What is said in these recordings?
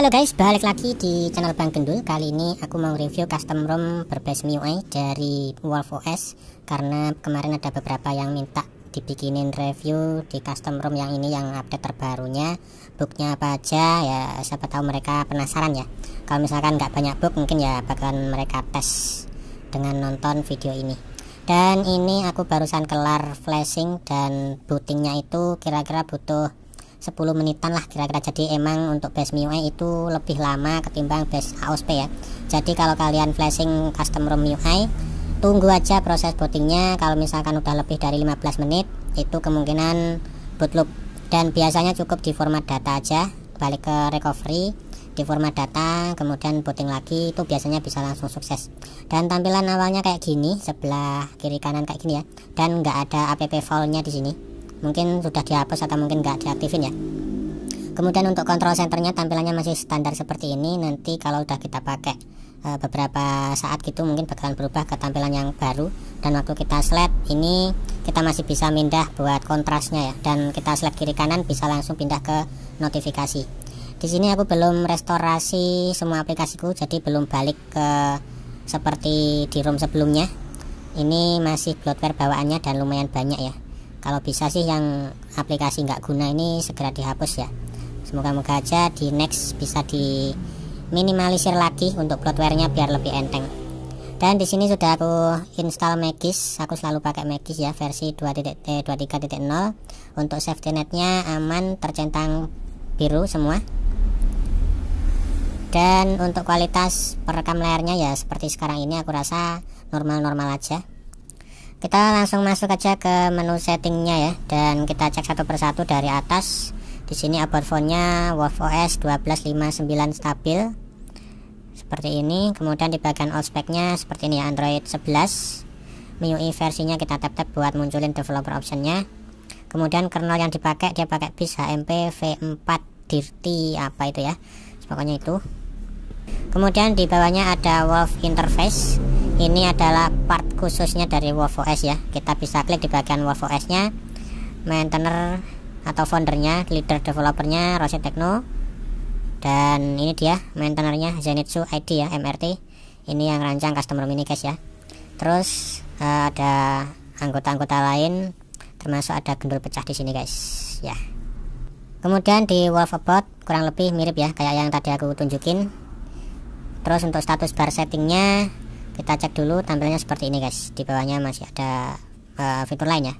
Halo guys, balik lagi di channel Bang Gendul. Kali ini aku mau review custom ROM berbase MIUI dari WolfOS, karena kemarin ada beberapa yang minta dibikinin review di custom ROM yang ini, yang update terbarunya, bugnya apa aja ya. Siapa tahu mereka penasaran ya. Kalau misalkan nggak banyak bug, mungkin ya bakalan mereka tes dengan nonton video ini. Dan ini aku barusan kelar flashing dan bootingnya itu kira-kira butuh 10 menitan lah kira-kira. Jadi emang untuk base MIUI itu lebih lama ketimbang base AOSP ya. Jadi kalau kalian flashing custom ROM MIUI, tunggu aja proses bootingnya. Kalau misalkan udah lebih dari 15 menit, itu kemungkinan boot loop. Dan biasanya cukup di format data aja, balik ke recovery, di format data, kemudian booting lagi, itu biasanya bisa langsung sukses. Dan tampilan awalnya kayak gini, sebelah kiri kanan kayak gini ya. Dan nggak ada app file-nya di sini. Mungkin sudah dihapus atau mungkin nggak diaktifin ya. Kemudian untuk control centernya tampilannya masih standar seperti ini. Nanti kalau udah kita pakai beberapa saat gitu, mungkin bakalan berubah ke tampilan yang baru. Dan waktu kita slide ini, kita masih bisa pindah buat kontrasnya ya. Dan kita slide kiri kanan bisa langsung pindah ke notifikasi. Di sini aku belum restorasi semua aplikasiku, jadi belum balik ke seperti di ROM sebelumnya. Ini masih bloatware bawaannya dan lumayan banyak ya. Kalau bisa sih yang aplikasi nggak guna ini segera dihapus ya. Semoga-moga aja di next bisa diminimalisir lagi untuk bloatware-nya biar lebih enteng. Dan di sini sudah aku install Magis. Aku selalu pakai Magis ya, versi 23.0. Untuk safety netnya aman, tercentang biru semua. Dan untuk kualitas perekam layarnya ya seperti sekarang ini, aku rasa normal-normal aja. Kita langsung masuk aja ke menu settingnya ya, dan kita cek satu persatu dari atas. Di sini about phone-nya WolfOS 12.59 stabil seperti ini. Kemudian di bagian all spec-nya seperti ini ya, Android 11. MIUI versinya kita tap-tap buat munculin developer option-nya. Kemudian kernel yang dipakai, dia pakai BIOS HMP v4 Dirty apa itu ya, pokoknya itu. Kemudian di bawahnya ada Wolf Interface. Ini adalah part khususnya dari WolfOS ya. Kita bisa klik di bagian WolfOS-nya, maintainer atau foundernya, leader developernya Roset Techno. Dan ini dia maintainernya Zenitsu ID ya, MRT. Ini yang rancang custom ROM ini guys ya. Terus ada anggota-anggota lain, termasuk ada gendul pecah di sini guys ya. Kemudian di Wolf About kurang lebih mirip ya kayak yang tadi aku tunjukin. Terus untuk status bar settingnya kita cek dulu, tampilannya seperti ini guys. Di bawahnya masih ada fitur lainnya.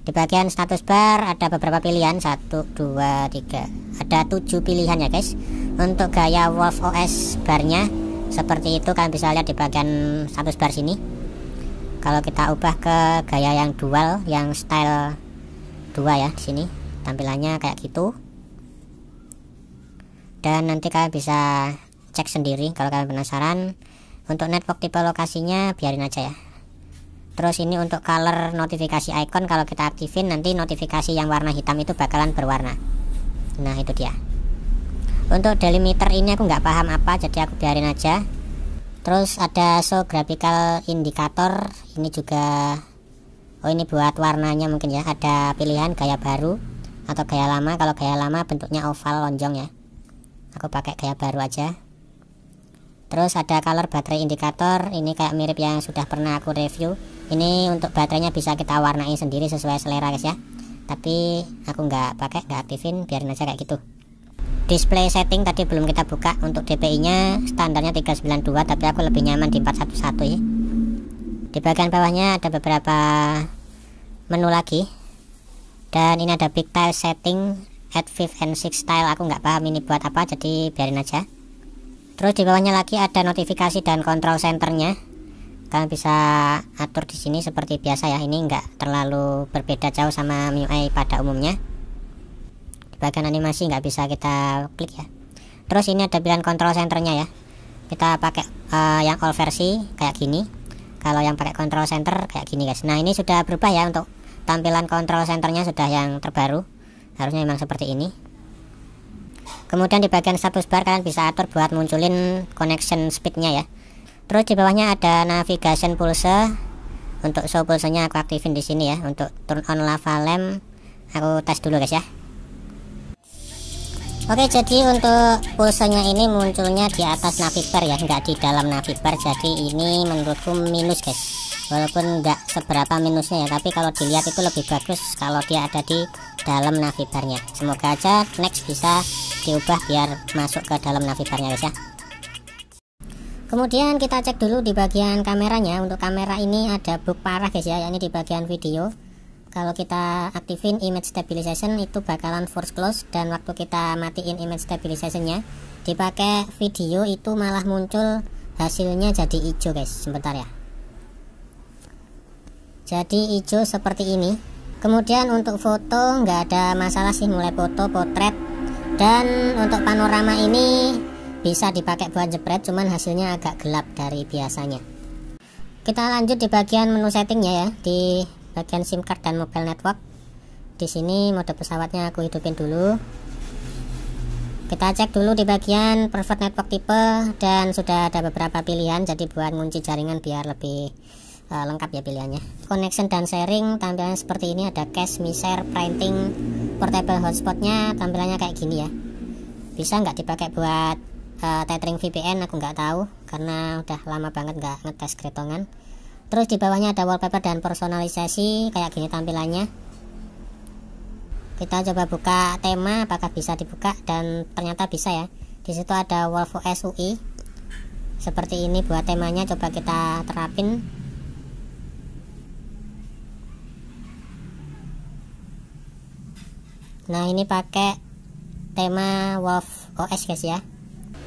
Di bagian status bar ada beberapa pilihan, 1, 2, 3, ada 7 pilihan ya guys. Untuk gaya WolfOS barnya seperti itu, kalian bisa lihat di bagian status bar sini. Kalau kita ubah ke gaya yang dual, yang style 2 ya, di sini tampilannya kayak gitu. Dan nanti kalian bisa cek sendiri kalau kalian penasaran. Untuk network tipe lokasinya biarin aja ya. Terus ini untuk color notifikasi icon, kalau kita aktifin nanti notifikasi yang warna hitam itu bakalan berwarna. Nah itu dia. Untuk delimiter ini aku nggak paham apa, jadi aku biarin aja. Terus ada show graphical indicator, ini juga, oh ini buat warnanya mungkin ya. Ada pilihan gaya baru atau gaya lama. Kalau gaya lama bentuknya oval lonjong ya, aku pakai gaya baru aja. Terus ada color baterai indikator, ini kayak mirip yang sudah pernah aku review. Ini untuk baterainya bisa kita warnai sendiri sesuai selera guys ya. Tapi aku nggak pakai, nggak aktifin, biarin aja kayak gitu. Display setting tadi belum kita buka. Untuk DPI nya standarnya 392, tapi aku lebih nyaman di 411 ya. Di bagian bawahnya ada beberapa menu lagi. Dan ini ada big tile setting, add 5 and 6 style. Aku nggak paham ini buat apa, jadi biarin aja. Terus di bawahnya lagi ada notifikasi dan control centernya. Kalian bisa atur di sini seperti biasa ya. Ini enggak terlalu berbeda jauh sama MIUI pada umumnya. Di bagian animasi nggak bisa kita klik ya. Terus ini ada pilihan control centernya ya. Kita pakai yang all versi kayak gini. Kalau yang pakai control center kayak gini guys. Nah ini sudah berubah ya, untuk tampilan control centernya sudah yang terbaru. Harusnya memang seperti ini. Kemudian di bagian status bar kalian bisa atur buat munculin connection speednya ya. Terus di bawahnya ada navigation pulse. Untuk show pulsenya aku aktifin di sini ya. Untuk turn on lava lamp aku tes dulu guys ya. Oke, jadi untuk pulsanya ini munculnya di atas navbar ya, nggak di dalam navbar. Jadi ini menurutku minus guys, walaupun nggak seberapa minusnya ya, tapi kalau dilihat itu lebih bagus kalau dia ada di dalam navbarnya. Semoga aja next bisa diubah biar masuk ke dalam navbarnya guys ya. Kemudian kita cek dulu di bagian kameranya. Untuk kamera ini ada bug parah guys ya, yakni di bagian video. Kalau kita aktifin image stabilization itu bakalan force close, dan waktu kita matiin image stabilizationnya dipakai video itu malah muncul hasilnya jadi hijau guys. Sebentar ya, jadi hijau seperti ini. Kemudian untuk foto nggak ada masalah sih, mulai foto, potret, dan untuk panorama ini bisa dipakai buat jepret, cuman hasilnya agak gelap dari biasanya. Kita lanjut di bagian menu settingnya ya, di bagian SIM card dan mobile network. Di sini mode pesawatnya aku hidupin dulu. Kita cek dulu di bagian preferred network type, dan sudah ada beberapa pilihan, jadi buat ngunci jaringan biar lebih lengkap ya pilihannya. Connection dan sharing tampilannya seperti ini, ada cache, share, printing, portable hotspotnya tampilannya kayak gini ya. Bisa nggak dipakai buat tethering VPN, aku nggak tahu karena udah lama banget nggak ngetes kretongan. Terus di bawahnya ada wallpaper dan personalisasi kayak gini tampilannya. Kita coba buka tema apakah bisa dibuka, dan ternyata bisa ya. Di situ ada WolfOS UI seperti ini buat temanya, coba kita terapin. Nah, ini pakai tema WolfOS guys ya.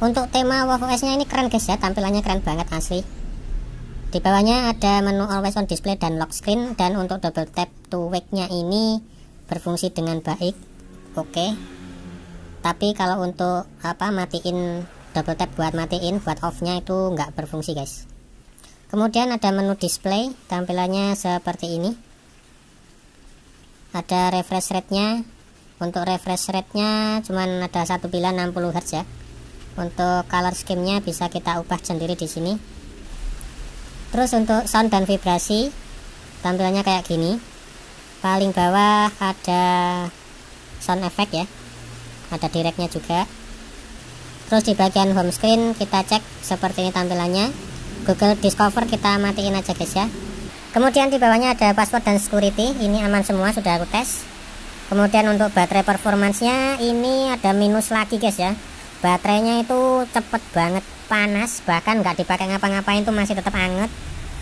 Untuk tema WolfOS nya ini keren guys ya, tampilannya keren banget asli. Di bawahnya ada menu always on display dan lock screen, dan untuk double tap to wake nya ini berfungsi dengan baik. Oke. Tapi kalau untuk matiin double tap buat matiin, buat off nya itu nggak berfungsi guys. Kemudian ada menu display, tampilannya seperti ini. Ada refresh rate nya. Untuk refresh rate nya cuman ada satu pilihan 60 Hz ya. Untuk color scheme nya bisa kita ubah sendiri di sini. Terus untuk sound dan vibrasi tampilannya kayak gini. Paling bawah ada sound effect ya, ada directnya juga. Terus di bagian home screen kita cek seperti ini tampilannya. Google Discover kita matiin aja guys ya. Kemudian di bawahnya ada password dan security, ini aman semua, sudah aku tes. Kemudian untuk baterai performance-nya ini ada minus lagi guys ya. Baterainya itu cepet banget panas, bahkan nggak dipakai ngapa-ngapain tuh masih tetap anget,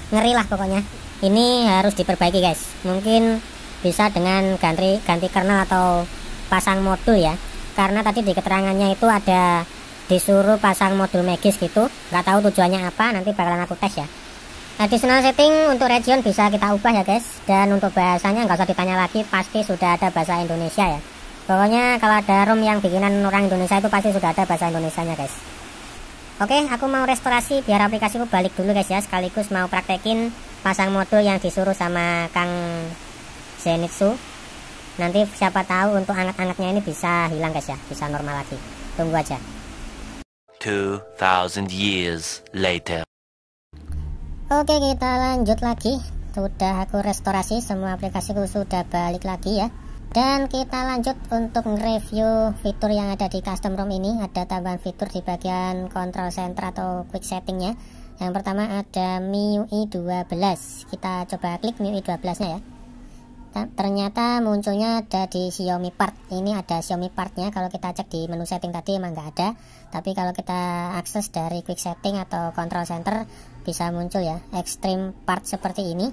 ngeri lah pokoknya. Ini harus diperbaiki guys, mungkin bisa dengan ganti kernel atau pasang modul ya, karena tadi di keterangannya itu ada disuruh pasang modul Magis gitu, nggak tahu tujuannya apa, nanti bakalan aku tes ya. Additional setting untuk region bisa kita ubah ya guys, dan untuk bahasanya nggak usah ditanya lagi, pasti sudah ada bahasa Indonesia ya. Pokoknya kalau ada ROM yang bikinan orang Indonesia itu pasti sudah ada bahasa Indonesianya guys. Oke, aku mau restorasi biar aplikasiku balik dulu guys ya, sekaligus mau praktekin pasang modul yang disuruh sama Kang Zenitsu. Nanti siapa tahu untuk anget-angetnya ini bisa hilang guys ya, bisa normal lagi. Tunggu aja. 2000 years later. Oke, kita lanjut lagi. Sudah aku restorasi, semua aplikasiku sudah balik lagi ya. Dan kita lanjut untuk nge-review fitur yang ada di custom ROM ini. Ada tambahan fitur di bagian control center atau quick settingnya. Yang pertama ada MIUI 12. Kita coba klik MIUI 12 nya ya. Ternyata munculnya ada di Xiaomi part. Ini ada Xiaomi partnya. Kalau kita cek di menu setting tadi emang nggak ada, tapi kalau kita akses dari quick setting atau control center bisa muncul ya, extreme part seperti ini.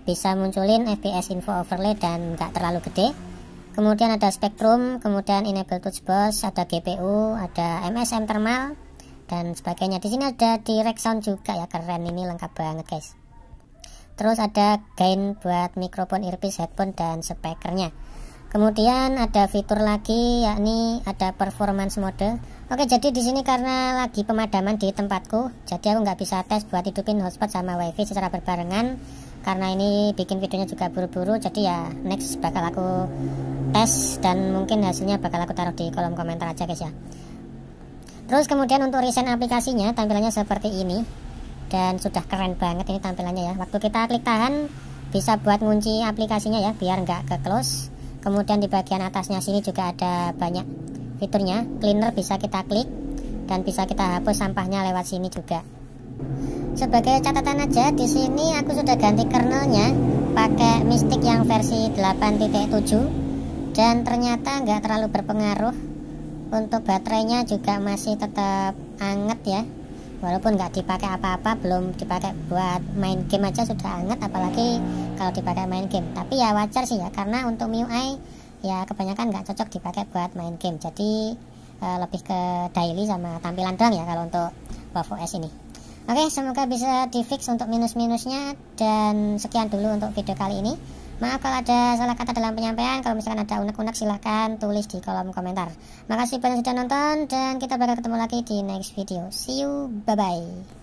Bisa munculin FPS info overlay dan nggak terlalu gede. Kemudian ada spektrum, kemudian enable touch bus, ada GPU, ada MSM thermal dan sebagainya. Di sini ada direct sound juga ya, keren, ini lengkap banget guys. Terus ada gain buat mikrofon, earpiece, headphone dan speakernya. Kemudian ada fitur lagi, yakni ada performance mode. Oke, jadi di sini karena lagi pemadaman di tempatku, jadi aku nggak bisa tes buat hidupin hotspot sama wifi secara berbarengan. Karena ini bikin videonya juga buru-buru, jadi ya next bakal aku tes dan mungkin hasilnya bakal aku taruh di kolom komentar aja guys ya. Terus kemudian untuk recent aplikasinya tampilannya seperti ini. Dan sudah keren banget ini tampilannya ya. Waktu kita klik tahan bisa buat ngunci aplikasinya ya, biar nggak ke close. Kemudian di bagian atasnya sini juga ada banyak fiturnya. Cleaner bisa kita klik dan bisa kita hapus sampahnya lewat sini juga. Sebagai catatan aja, di sini aku sudah ganti kernelnya pakai Mystic yang versi 8.7 dan ternyata nggak terlalu berpengaruh. Untuk baterainya juga masih tetap anget ya, walaupun nggak dipakai apa-apa, belum dipakai buat main game aja sudah anget, apalagi kalau dipakai main game. Tapi ya wajar sih ya, karena untuk MIUI ya kebanyakan nggak cocok dipakai buat main game, jadi lebih ke daily sama tampilan doang ya kalau untuk WolfOS ini. Oke, semoga bisa di fix untuk minus-minusnya, dan sekian dulu untuk video kali ini. Maaf kalau ada salah kata dalam penyampaian. Kalau misalkan ada unek-unek silahkan tulis di kolom komentar. Makasih banyak sudah nonton, dan kita bakal ketemu lagi di next video. See you, bye bye.